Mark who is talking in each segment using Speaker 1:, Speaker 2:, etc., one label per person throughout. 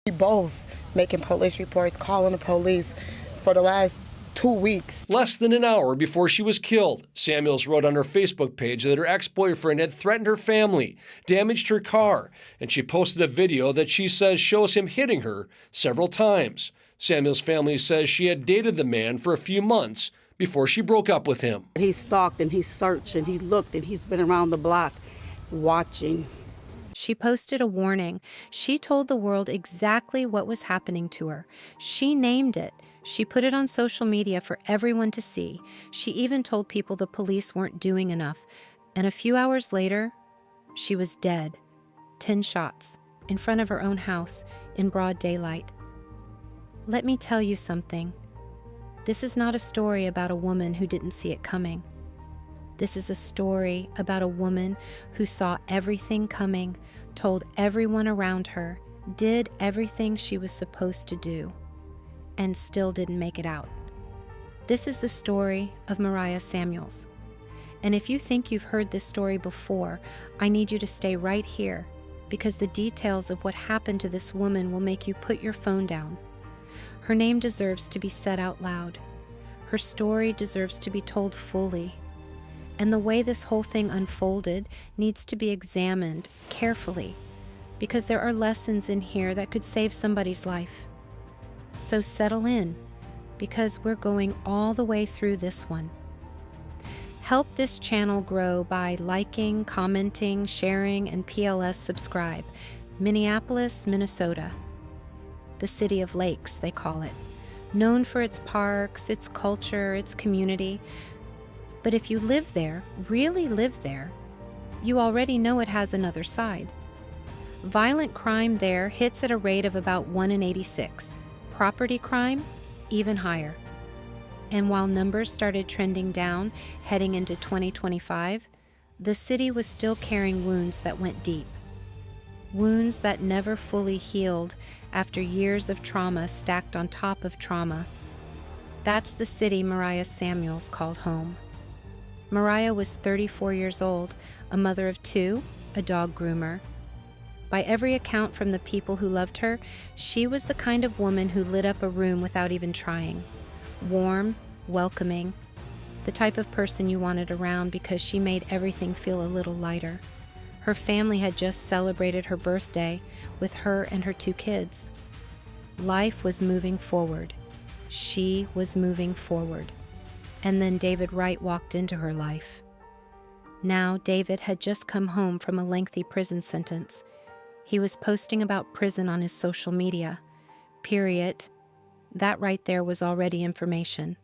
Speaker 1: We both making police reports, calling the police for the last 2 weeks.
Speaker 2: Less than an hour before she was killed, Samuels wrote on her Facebook page that her ex-boyfriend had threatened her family, damaged her car, and she posted a video that she says shows him hitting her several times. Samuels' family says she had dated the man for a few months before she broke up with him.
Speaker 3: He stalked and he searched and he looked and he's been around the block watching.
Speaker 4: She posted a warning. She told the world exactly what was happening to her. She named it. She put it on social media for everyone to see. She even told people the police weren't doing enough. And a few hours later, she was dead. 10 shots in front of her own house in broad daylight. Let me tell you something. This is not a story about a woman who didn't see it coming. This is a story about a woman who saw everything coming, told everyone around her, did everything she was supposed to do, and still didn't make it out. This is the story of Mariah Samuels. And if you think you've heard this story before, I need you to stay right here, because the details of what happened to this woman will make you put your phone down. Her name deserves to be said out loud. Her story deserves to be told fully. And the way this whole thing unfolded needs to be examined carefully, because there are lessons in here that could save somebody's life. So settle in, because we're going all the way through this one. Help this channel grow by liking, commenting, sharing, and PLS subscribe. Minneapolis, Minnesota. The city of lakes, they call it. Known for its parks, its culture, its community. But if you live there, really live there, you already know it has another side. Violent crime there hits at a rate of about 1 in 86. Property crime, even higher. And while numbers started trending down heading into 2025, the city was still carrying wounds that went deep. Wounds that never fully healed after years of trauma stacked on top of trauma. That's the city Mariah Samuels called home. Mariah was 34 years old, a mother of 2, a dog groomer. By every account from the people who loved her, she was the kind of woman who lit up a room without even trying. Warm, welcoming, the type of person you wanted around because she made everything feel a little lighter. Her family had just celebrated her birthday with her and her 2 kids. Life was moving forward. She was moving forward. And then David Wright walked into her life. Now, David had just come home from a lengthy prison sentence. He was posting about prison on his social media. Period. That right there was already information.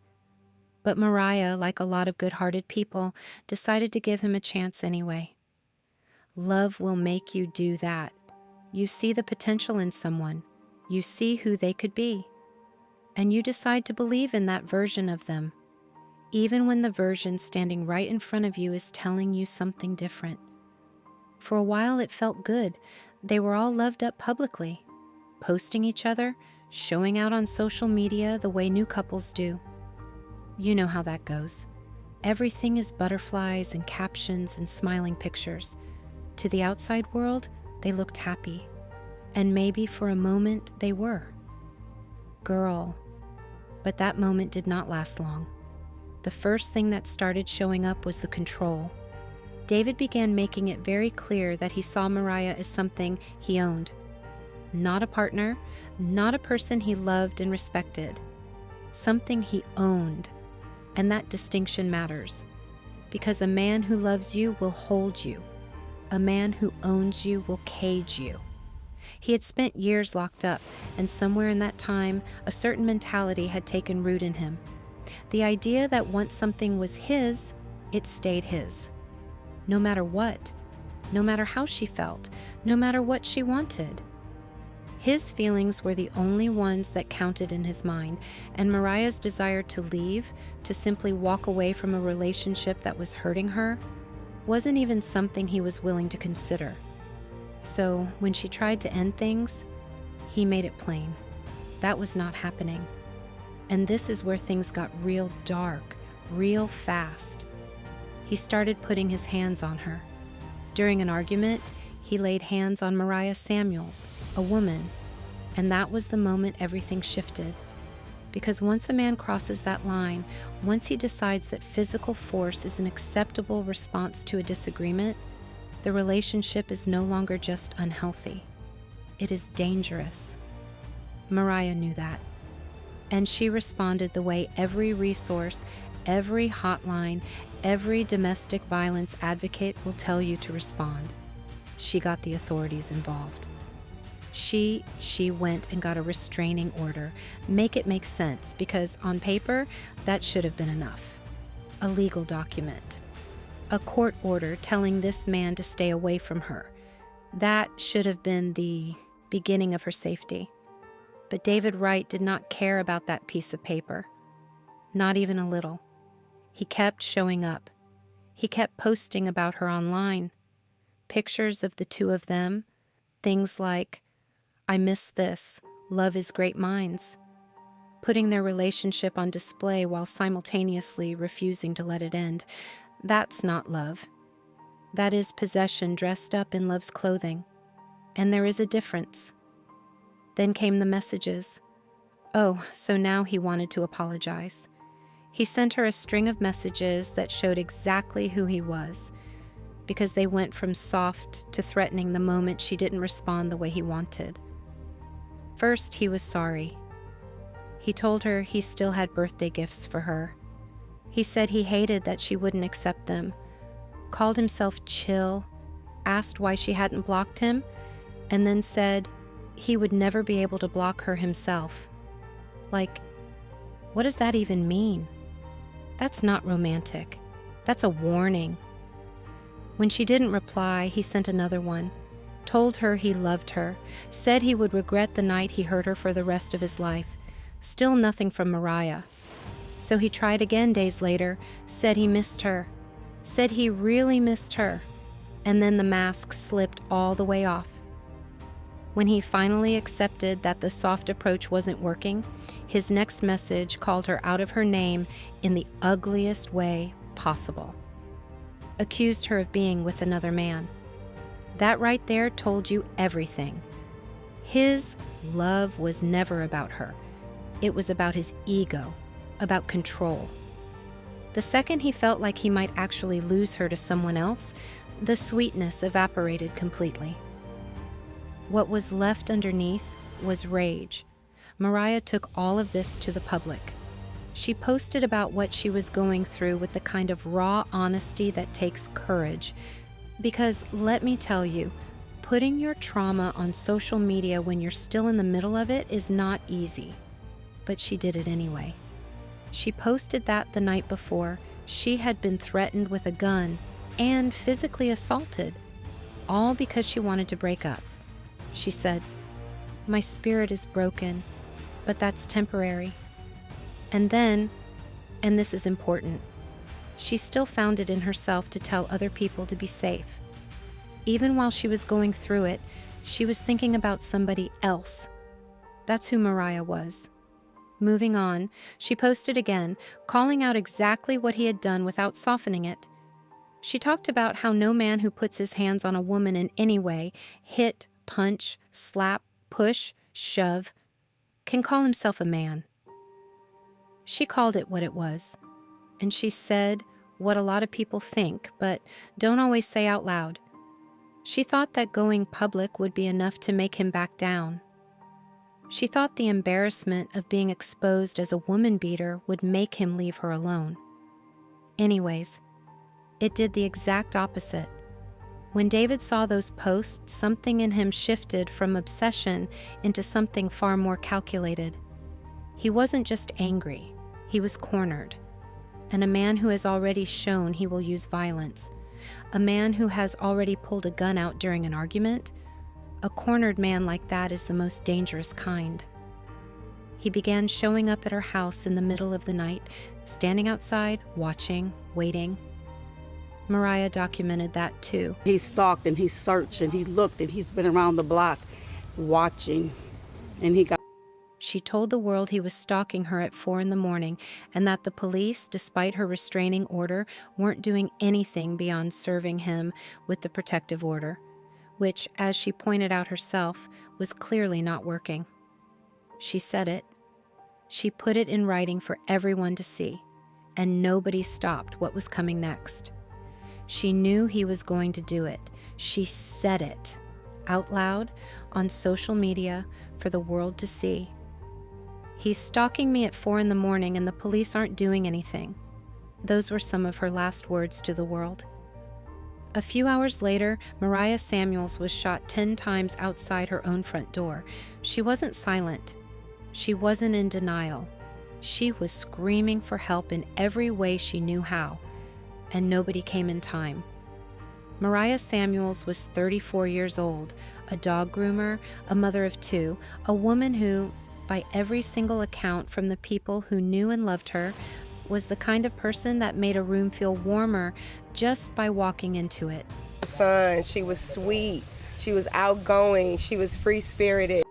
Speaker 4: But Mariah, like a lot of good-hearted people, decided to give him a chance anyway. Love will make you do that. You see the potential in someone. You see who they could be. And you decide to believe in that version of them, even when the version standing right in front of you is telling you something different. For a while it felt good. They were all loved up publicly, posting each other, showing out on social media the way new couples do. You know how that goes. Everything is butterflies and captions and smiling pictures. To the outside world, they looked happy. And maybe for a moment they were. Girl. But that moment did not last long. The first thing that started showing up was the control. David began making it very clear that he saw Mariah as something he owned. Not a partner, not a person he loved and respected. Something he owned. And that distinction matters. Because a man who loves you will hold you. A man who owns you will cage you. He had spent years locked up, and somewhere in that time, a certain mentality had taken root in him. The idea that once something was his, it stayed his. No matter what, no matter how she felt, no matter what she wanted. His feelings were the only ones that counted in his mind, and Mariah's desire to leave, to simply walk away from a relationship that was hurting her, wasn't even something he was willing to consider. So when she tried to end things, he made it plain. That was not happening. And this is where things got real dark, real fast. He started putting his hands on her. During an argument, he laid hands on Mariah Samuels, a woman, And that was the moment everything shifted. Because once a man crosses that line, once he decides that physical force is an acceptable response to a disagreement, the relationship is no longer just unhealthy. It is dangerous. Mariah knew that. And she responded the way every resource, every hotline, every domestic violence advocate will tell you to respond. She got the authorities involved. She went and got a restraining order. Make it make sense, because on paper, that should have been enough. A legal document. A court order telling this man to stay away from her. That should have been the beginning of her safety. But David Wright did not care about that piece of paper. Not even a little. He kept showing up. He kept posting about her online. Pictures of the two of them. Things like, "I miss this. Love is great minds." Putting their relationship on display while simultaneously refusing to let it end. That's not love. That is possession dressed up in love's clothing. And there is a difference. Then came the messages. Oh, so now he wanted to apologize. He sent her a string of messages that showed exactly who he was, because they went from soft to threatening the moment she didn't respond the way he wanted. First, he was sorry. He told her he still had birthday gifts for her. He said he hated that she wouldn't accept them, called himself chill, asked why she hadn't blocked him, and then said he would never be able to block her himself. Like, what does that even mean? That's not romantic. That's a warning. When she didn't reply, he sent another one, told her he loved her, said he would regret the night he hurt her for the rest of his life. Still nothing from Mariah. So he tried again days later, said he missed her, said he really missed her, and then the mask slipped all the way off. When he finally accepted that the soft approach wasn't working, his next message called her out of her name in the ugliest way possible. Accused her of being with another man. That right there told you everything. His love was never about her. It was about his ego, about control. The second he felt like he might actually lose her to someone else, the sweetness evaporated completely. What was left underneath was rage. Mariah took all of this to the public. She posted about what she was going through with the kind of raw honesty that takes courage. Because let me tell you, putting your trauma on social media when you're still in the middle of it is not easy. But she did it anyway. She posted that the night before she had been threatened with a gun and physically assaulted, all because she wanted to break up. She said, "My spirit is broken, but that's temporary." And then, and this is important, she still found it in herself to tell other people to be safe. Even while she was going through it, she was thinking about somebody else. That's who Mariah was. Moving on, she posted again, calling out exactly what he had done without softening it. She talked about how no man who puts his hands on a woman in any way, hit, punch, slap, push, shove, can call himself a man. She called it what it was, and she said what a lot of people think, but don't always say out loud. She thought that going public would be enough to make him back down. She thought the embarrassment of being exposed as a woman beater would make him leave her alone. Anyways, it did the exact opposite. When David saw those posts, something in him shifted from obsession into something far more calculated. He wasn't just angry, he was cornered. And a man who has already shown he will use violence, a man who has already pulled a gun out during an argument, a cornered man like that is the most dangerous kind. He began showing up at her house in the middle of the night, standing outside, watching, waiting. Mariah documented that too.
Speaker 3: He stalked and he searched and he looked and he's been around the block watching. And he got...
Speaker 4: She told the world he was stalking her at 4 a.m. and that the police, despite her restraining order, weren't doing anything beyond serving him with the protective order, which, as she pointed out herself, was clearly not working. She said it. She put it in writing for everyone to see, and nobody stopped what was coming next. She knew he was going to do it. She said it out loud on social media for the world to see. He's stalking me at 4 a.m. and the police aren't doing anything. Those were some of her last words to the world. A few hours later, Mariah Samuels was shot 10 times outside her own front door. She wasn't silent. She wasn't in denial. She was screaming for help in every way she knew how, and nobody came in time. Mariah Samuels was 34 years old, a dog groomer, a mother of 2, a woman who, by every single account from the people who knew and loved her, was the kind of person that made a room feel warmer just by walking into it.
Speaker 5: Son, she was sweet, she was outgoing, she was free-spirited.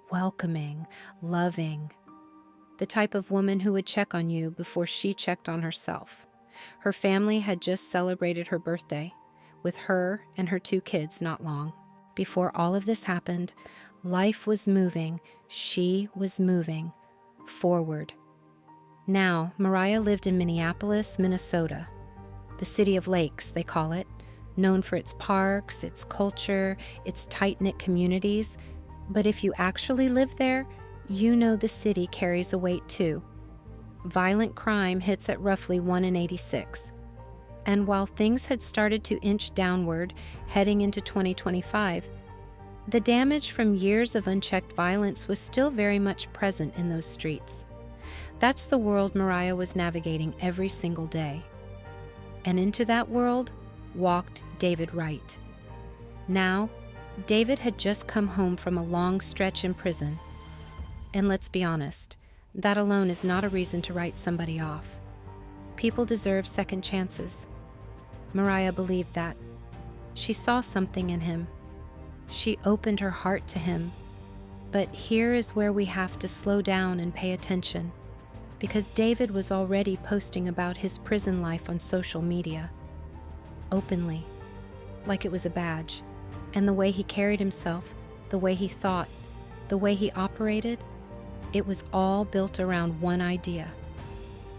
Speaker 4: Welcoming, loving. The type of woman who would check on you before she checked on herself. Her family had just celebrated her birthday, with her and her 2 kids not long. Before all of this happened, life was moving, she was moving forward. Now, Mariah lived in Minneapolis, Minnesota, the city of lakes, they call it, known for its parks, its culture, its tight-knit communities. But if you actually live there, you know the city carries a weight too. Violent crime hits at roughly 1 in 86. And while things had started to inch downward, heading into 2025, the damage from years of unchecked violence was still very much present in those streets. That's the world Mariah was navigating every single day. And into that world walked David Wright. Now, David had just come home from a long stretch in prison. And let's be honest, that alone is not a reason to write somebody off. People deserve second chances. Mariah believed that. She saw something in him. She opened her heart to him. But here is where we have to slow down and pay attention, because David was already posting about his prison life on social media, openly, like it was a badge. And the way he carried himself, the way he thought, the way he operated, it was all built around one idea.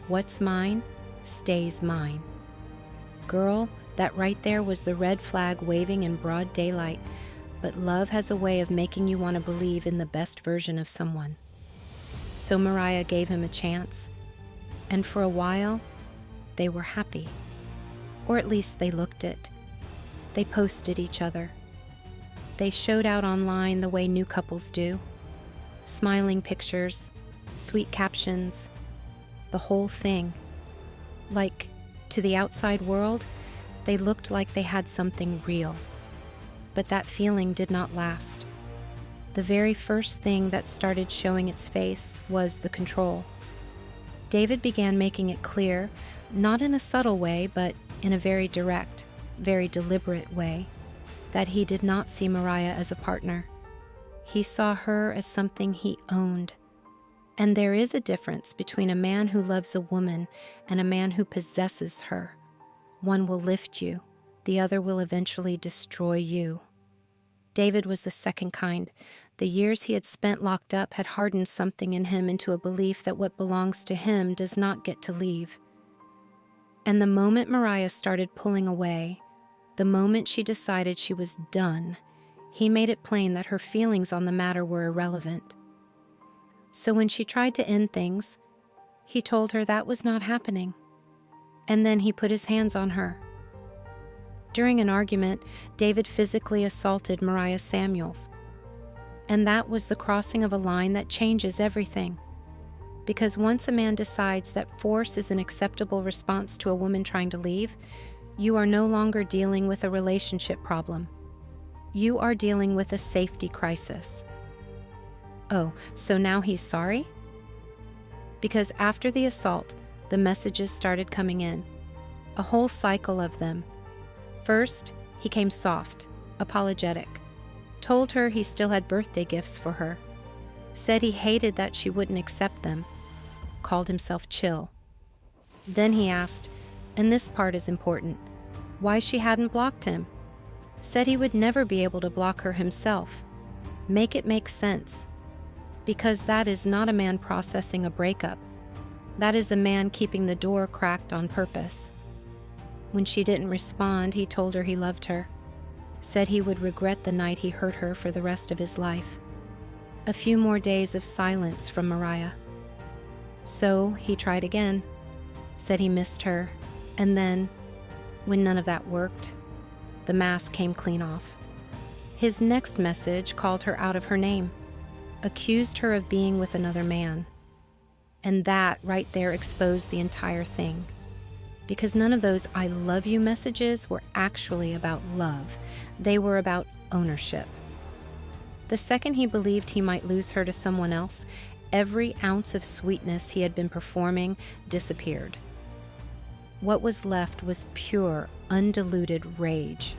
Speaker 4: What's mine stays mine. Girl, that right there was the red flag waving in broad daylight, but love has a way of making you want to believe in the best version of someone. So Mariah gave him a chance, and for a while, they were happy. Or at least they looked it. They posted each other. They showed out online the way new couples do. Smiling pictures, sweet captions, the whole thing. Like, to the outside world, they looked like they had something real. But that feeling did not last. The very first thing that started showing its face was the control. David began making it clear, not in a subtle way, but in a very direct, very deliberate way, that he did not see Mariah as a partner. He saw her as something he owned. And there is a difference between a man who loves a woman and a man who possesses her. One will lift you, the other will eventually destroy you. David was the second kind. The years he had spent locked up had hardened something in him into a belief that what belongs to him does not get to leave. And the moment Mariah started pulling away, the moment she decided she was done, he made it plain that her feelings on the matter were irrelevant. So when she tried to end things, he told her that was not happening. And then he put his hands on her. During an argument, David physically assaulted Mariah Samuels. And that was the crossing of a line that changes everything. Because once a man decides that force is an acceptable response to a woman trying to leave, you are no longer dealing with a relationship problem. You are dealing with a safety crisis. Oh, so now he's sorry? Because after the assault, the messages started coming in. A whole cycle of them. First, he came soft, apologetic. Told her he still had birthday gifts for her. Said he hated that she wouldn't accept them. Called himself chill. Then he asked, and this part is important, why she hadn't blocked him. Said he would never be able to block her himself. Make it make sense. because that is not a man processing a breakup. That is a man keeping the door cracked on purpose. When she didn't respond, he told her he loved her, said he would regret the night he hurt her for the rest of his life. A few more days of silence from Mariah. So he tried again, said he missed her, and then, when none of that worked, the mask came clean off. His next message called her out of her name, accused her of being with another man. And that right there exposed the entire thing. Because none of those I love you messages were actually about love. They were about ownership. The second he believed he might lose her to someone else, every ounce of sweetness he had been performing disappeared. What was left was pure, undiluted rage.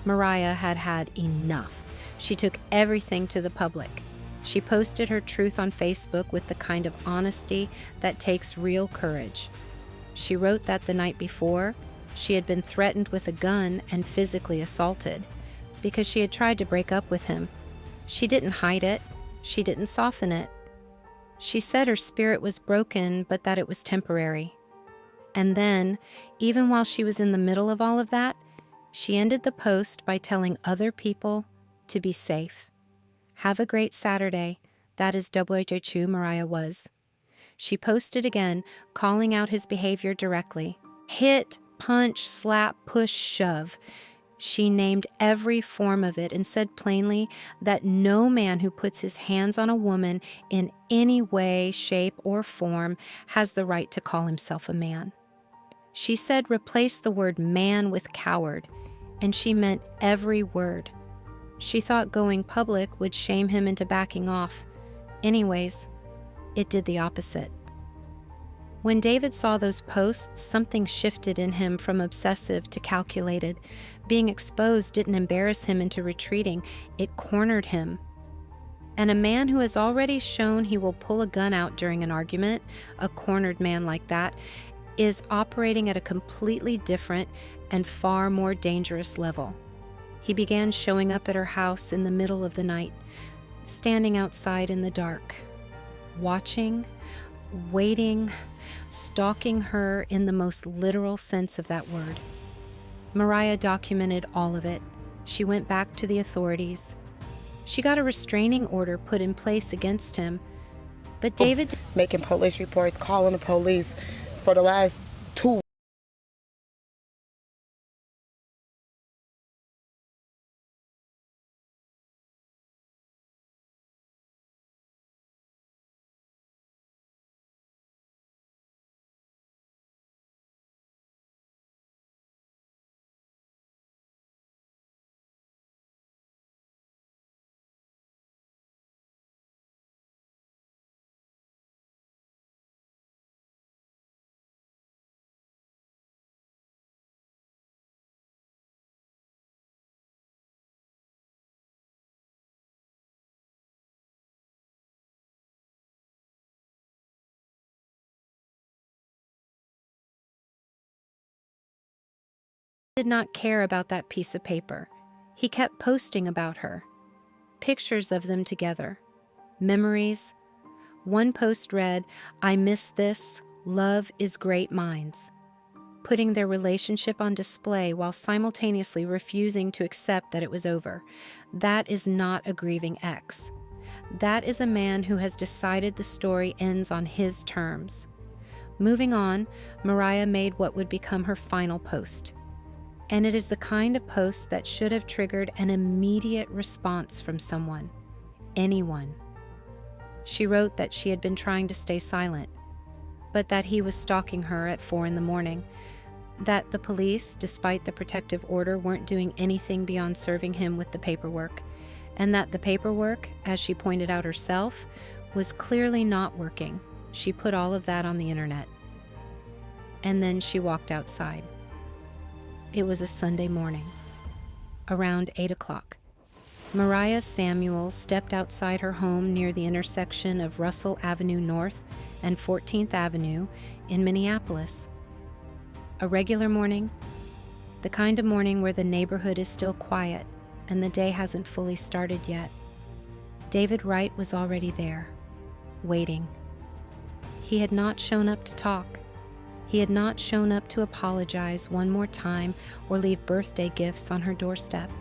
Speaker 4: Mariah had had enough. She took everything to the public. She posted her truth on Facebook with the kind of honesty that takes real courage. She wrote that the night before, she had been threatened with a gun and physically assaulted because she had tried to break up with him. She didn't hide it. She didn't soften it. She said her spirit was broken, but that it was temporary. And then, even while she was in the middle of all of that, she ended the post by telling other people to be safe. Have a great Saturday. That is who Mariah was. She posted again, calling out his behavior directly. Hit, punch, slap, push, shove. She named every form of it and said plainly that no man who puts his hands on a woman in any way, shape, or form has the right to call himself a man. She said replace the word man with coward, and she meant every word. She thought going public would shame him into backing off. Anyways, it did the opposite. When David saw those posts, something shifted in him from obsessive to calculated. Being exposed didn't embarrass him into retreating, it cornered him. And a man who has already shown he will pull a gun out during an argument, a cornered man like that, is operating at a completely different and far more dangerous level. He began showing up at her house in the middle of the night, standing outside in the dark, watching, waiting, stalking her in the most literal sense of that word. Mariah documented all of it. She went back to the authorities. She got a restraining order put in place against him. But David...
Speaker 1: Making police reports, calling the police for the last 2
Speaker 4: did not care about that piece of paper. He kept posting about her. Pictures of them together. Memories. One post read, "I miss this. Love is great minds." Putting their relationship on display while simultaneously refusing to accept that it was over. That is not a grieving ex. That is a man who has decided the story ends on his terms. Moving on, Mariah made what would become her final post. And it is the kind of post that should have triggered an immediate response from someone, anyone. She wrote that she had been trying to stay silent, but that he was stalking her at 4 a.m, that the police, despite the protective order, weren't doing anything beyond serving him with the paperwork, and that the paperwork, as she pointed out herself, was clearly not working. She put all of that on the internet. And then she walked outside. It was a Sunday morning, around 8 o'clock. Mariah Samuels stepped outside her home near the intersection of Russell Avenue North and 14th Avenue in Minneapolis. A regular morning, the kind of morning where the neighborhood is still quiet and the day hasn't fully started yet. David Wright was already there, waiting. He had not shown up to talk. He had not shown up to apologize one more time or leave birthday gifts on her doorstep.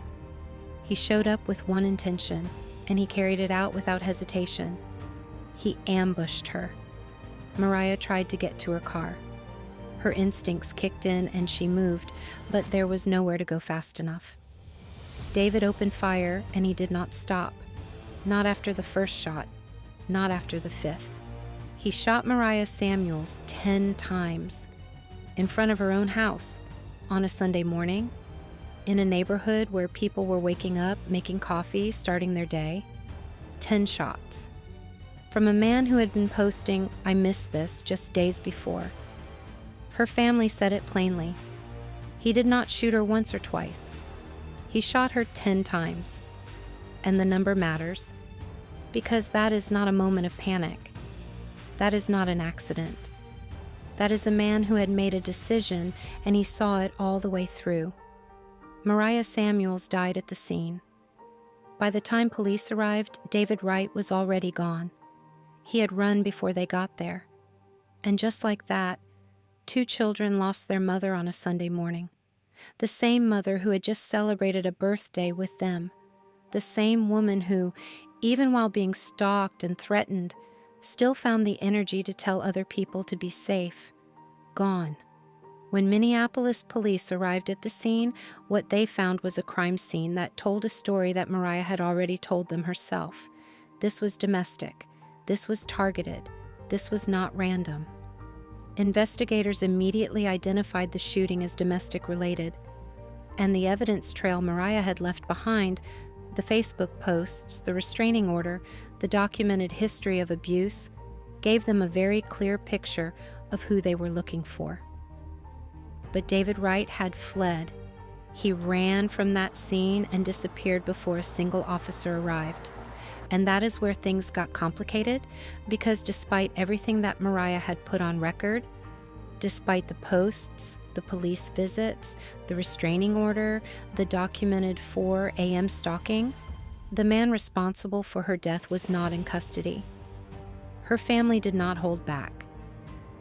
Speaker 4: He showed up with one intention, and he carried it out without hesitation. He ambushed her. Mariah tried to get to her car. Her instincts kicked in and she moved, but there was nowhere to go fast enough. David opened fire and he did not stop. Not after the first shot, not after the fifth. He shot Mariah Samuels 10 times in front of her own house on a Sunday morning, in a neighborhood where people were waking up, making coffee, starting their day. 10 shots. From a man who had been posting, "I missed this," just days before. Her family said it plainly. He did not shoot her once or twice. He shot her 10 times. And the number matters, because that is not a moment of panic. That is not an accident. That is a man who had made a decision, and he saw it all the way through. Mariah Samuels died at the scene. By the time police arrived, David Wright was already gone. He had run before they got there. And just like that, 2 children lost their mother on a Sunday morning. The same mother who had just celebrated a birthday with them. The same woman who, even while being stalked and threatened, still found the energy to tell other people to be safe. Gone. When Minneapolis police arrived at the scene, what they found was a crime scene that told a story that Mariah had already told them herself. This was domestic. This was targeted. This was not random. Investigators immediately identified the shooting as domestic related, and the evidence trail Mariah had left behind, the Facebook posts, the restraining order, the documented history of abuse, gave them a very clear picture of who they were looking for. But David Wright had fled. He ran from that scene and disappeared before a single officer arrived. And that is where things got complicated, because despite everything that Mariah had put on record, despite the posts, the police visits, the restraining order, the documented 4 a.m. stalking, the man responsible for her death was not in custody. Her family did not hold back.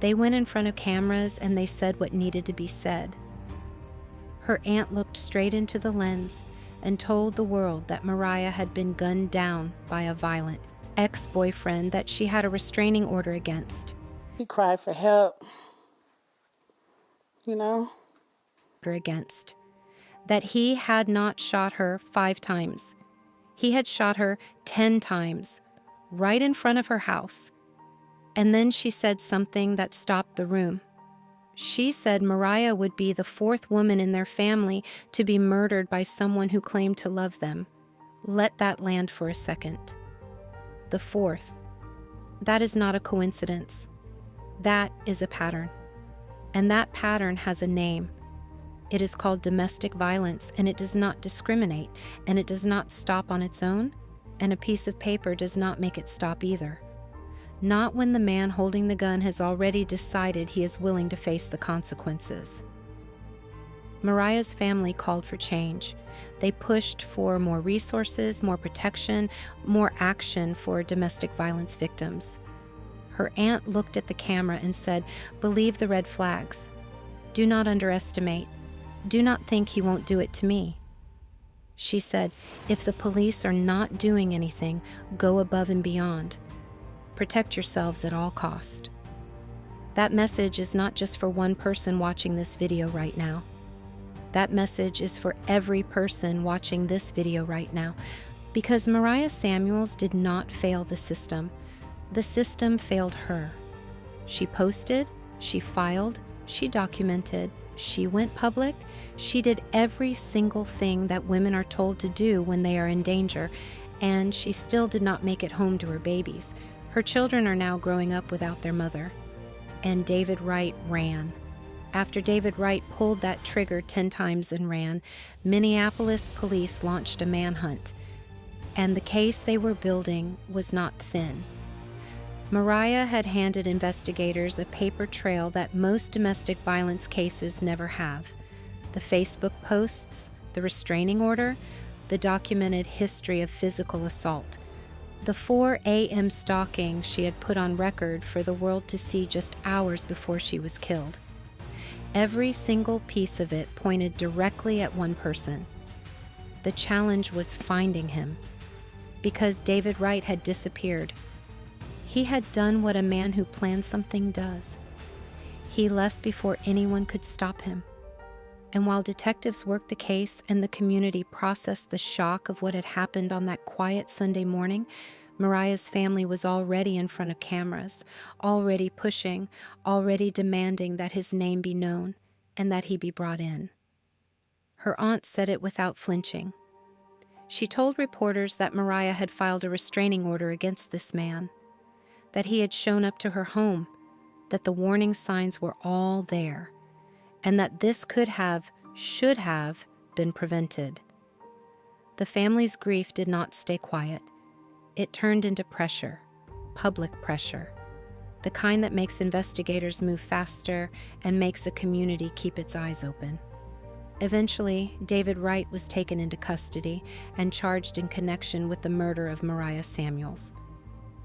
Speaker 4: They went in front of cameras and they said what needed to be said. Her aunt looked straight into the lens and told the world that Mariah had been gunned down by a violent ex-boyfriend that she had a restraining order against.
Speaker 6: He cried for help,
Speaker 4: That he had not shot her 5 times. He had shot her 10 times, right in front of her house. And then she said something that stopped the room. She said Mariah would be the 4th woman in their family to be murdered by someone who claimed to love them. Let that land for a second. The 4th. That is not a coincidence. That is a pattern. And that pattern has a name. It is called domestic violence, and it does not discriminate, and it does not stop on its own, and a piece of paper does not make it stop either. Not when the man holding the gun has already decided he is willing to face the consequences. Mariah's family called for change. They pushed for more resources, more protection, more action for domestic violence victims. Her aunt looked at the camera and said, "Believe the red flags. Do not underestimate. Do not think he won't do it to me." She said, "If the police are not doing anything, go above and beyond. Protect yourselves at all cost." That message is not just for one person watching this video right now. That message is for every person watching this video right now, because Mariah Samuels did not fail the system. The system failed her. She posted, she filed, she documented, she went public, she did every single thing that women are told to do when they are in danger, and she still did not make it home to her babies. Her children are now growing up without their mother. And David Wright ran. After David Wright pulled that trigger 10 times and ran, Minneapolis police launched a manhunt. And the case they were building was not thin. Mariah had handed investigators a paper trail that most domestic violence cases never have. The Facebook posts, the restraining order, the documented history of physical assault. The 4 a.m. stalking she had put on record for the world to see just hours before she was killed. Every single piece of it pointed directly at one person. The challenge was finding him, because David Wright had disappeared. He had done what a man who plans something does. He left before anyone could stop him. And while detectives worked the case and the community processed the shock of what had happened on that quiet Sunday morning, Mariah's family was already in front of cameras, already pushing, already demanding that his name be known and that he be brought in. Her aunt said it without flinching. She told reporters that Mariah had filed a restraining order against this man, that he had shown up to her home, that the warning signs were all there, and that this should have been prevented. The family's grief did not stay quiet. It turned into pressure, public pressure, the kind that makes investigators move faster and makes a community keep its eyes open. Eventually, David Wright was taken into custody and charged in connection with the murder of Mariah Samuels.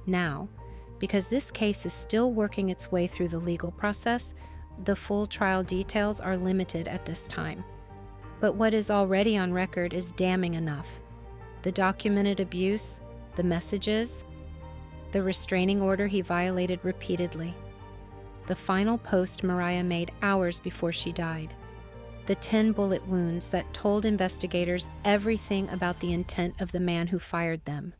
Speaker 4: Now, because this case is still working its way through the legal process, the full trial details are limited at this time. But what is already on record is damning enough. The documented abuse, the messages, the restraining order he violated repeatedly, the final post Mariah made hours before she died, the 10 bullet wounds that told investigators everything about the intent of the man who fired them.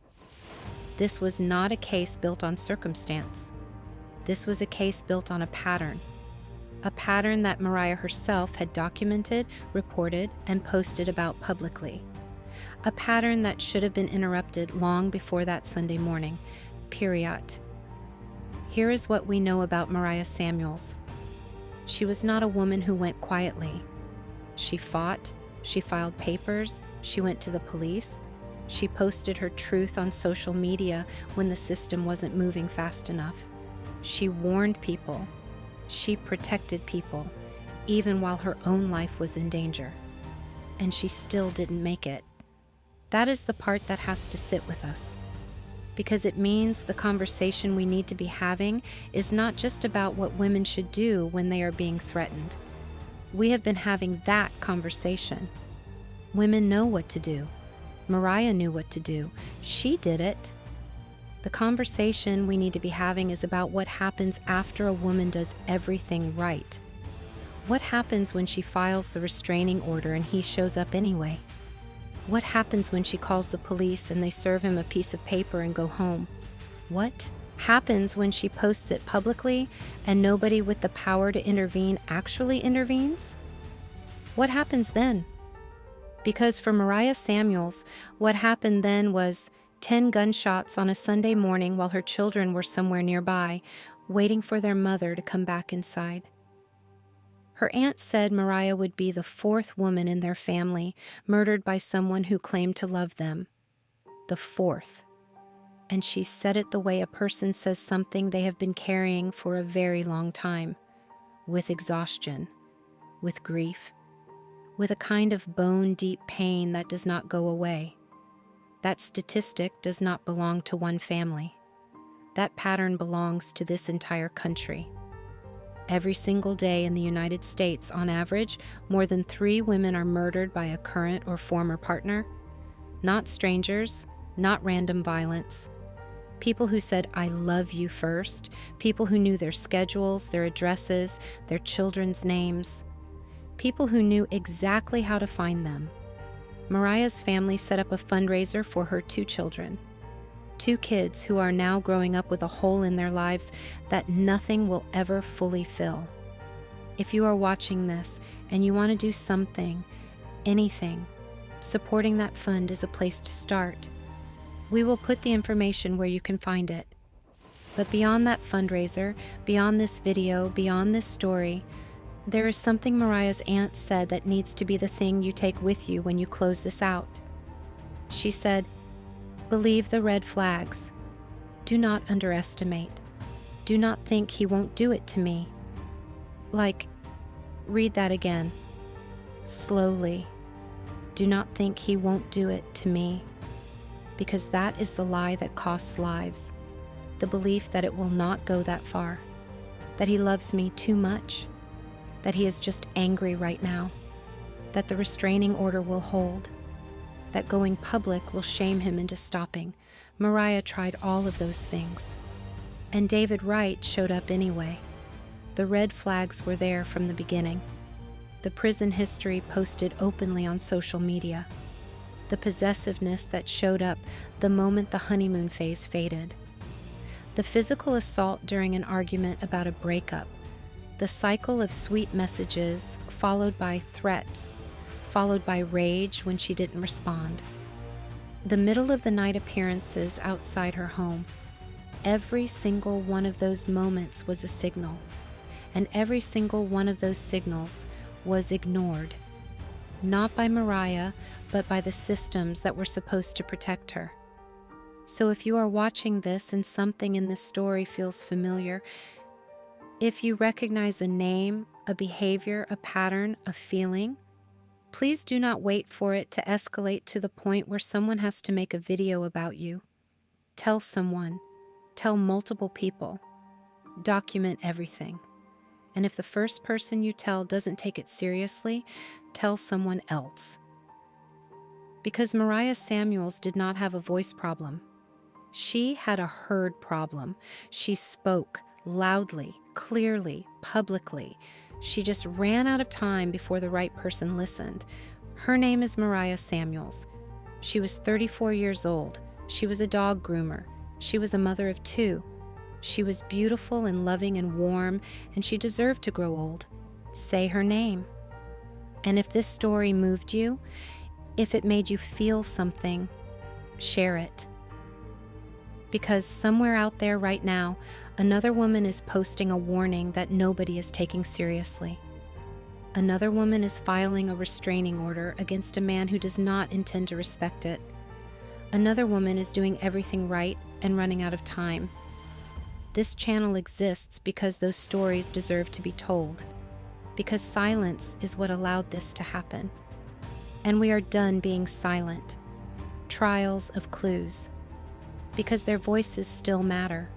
Speaker 4: This was not a case built on circumstance. This was a case built on a pattern that Mariah herself had documented, reported, and posted about publicly. A pattern that should have been interrupted long before that Sunday morning, period. Here is what we know about Mariah Samuels. She was not a woman who went quietly. She fought, she filed papers, she went to the police, she posted her truth on social media when the system wasn't moving fast enough. She warned people. She protected people, even while her own life was in danger. And she still didn't make it. That is the part that has to sit with us, because it means the conversation we need to be having is not just about what women should do when they are being threatened. We have been having that conversation. Women know what to do. Mariah knew what to do. She did it. The conversation we need to be having is about what happens after a woman does everything right. What happens when she files the restraining order and he shows up anyway? What happens when she calls the police and they serve him a piece of paper and go home? What happens when she posts it publicly and nobody with the power to intervene actually intervenes? What happens then? Because for Mariah Samuels, what happened then was 10 gunshots on a Sunday morning while her children were somewhere nearby, waiting for their mother to come back inside. Her aunt said Mariah would be the 4th woman in their family murdered by someone who claimed to love them. The 4th. And she said it the way a person says something they have been carrying for a very long time, with exhaustion, with grief, with a kind of bone-deep pain that does not go away. That statistic does not belong to one family. That pattern belongs to this entire country. Every single day in the United States, on average, more than 3 women are murdered by a current or former partner. Not strangers, not random violence. People who said, "I love you" first. People who knew their schedules, their addresses, their children's names. People who knew exactly how to find them. Mariah's family set up a fundraiser for her 2 children. 2 kids who are now growing up with a hole in their lives that nothing will ever fully fill. If you are watching this and you want to do something, anything, supporting that fund is a place to start. We will put the information where you can find it. But beyond that fundraiser, beyond this video, beyond this story, there is something Mariah's aunt said that needs to be the thing you take with you when you close this out. She said, "Believe the red flags. Do not underestimate. Do not think he won't do it to me." Like, read that again. Slowly. Do not think he won't do it to me. because that is the lie that costs lives. The belief that it will not go that far, that he loves me too much, that he is just angry right now, that the restraining order will hold, that going public will shame him into stopping. Mariah tried all of those things. And David Wright showed up anyway. The red flags were there from the beginning. The prison history posted openly on social media. The possessiveness that showed up the moment the honeymoon phase faded. The physical assault during an argument about a breakup. The cycle of sweet messages followed by threats, followed by rage when she didn't respond. The middle of the night appearances outside her home. Every single one of those moments was a signal, and every single one of those signals was ignored. Not by Mariah, but by the systems that were supposed to protect her. So if you are watching this and something in this story feels familiar, if you recognize a name, a behavior, a pattern, a feeling, please do not wait for it to escalate to the point where someone has to make a video about you. Tell someone. Tell multiple people. Document everything. And if the first person you tell doesn't take it seriously, tell someone else. Because Mariah Samuels did not have a voice problem. She had a heard problem. She spoke loudly, clearly, publicly. She just ran out of time before the right person listened. Her name is Mariah Samuels. She was 34 years old. She was a dog groomer. She was a mother of 2. She was beautiful and loving and warm, and she deserved to grow old. Say her name. And if this story moved you, if it made you feel something, share it. Because somewhere out there right now, another woman is posting a warning that nobody is taking seriously. Another woman is filing a restraining order against a man who does not intend to respect it. Another woman is doing everything right and running out of time. This channel exists because those stories deserve to be told, because silence is what allowed this to happen. And we are done being silent. Trials of clues. Because their voices still matter.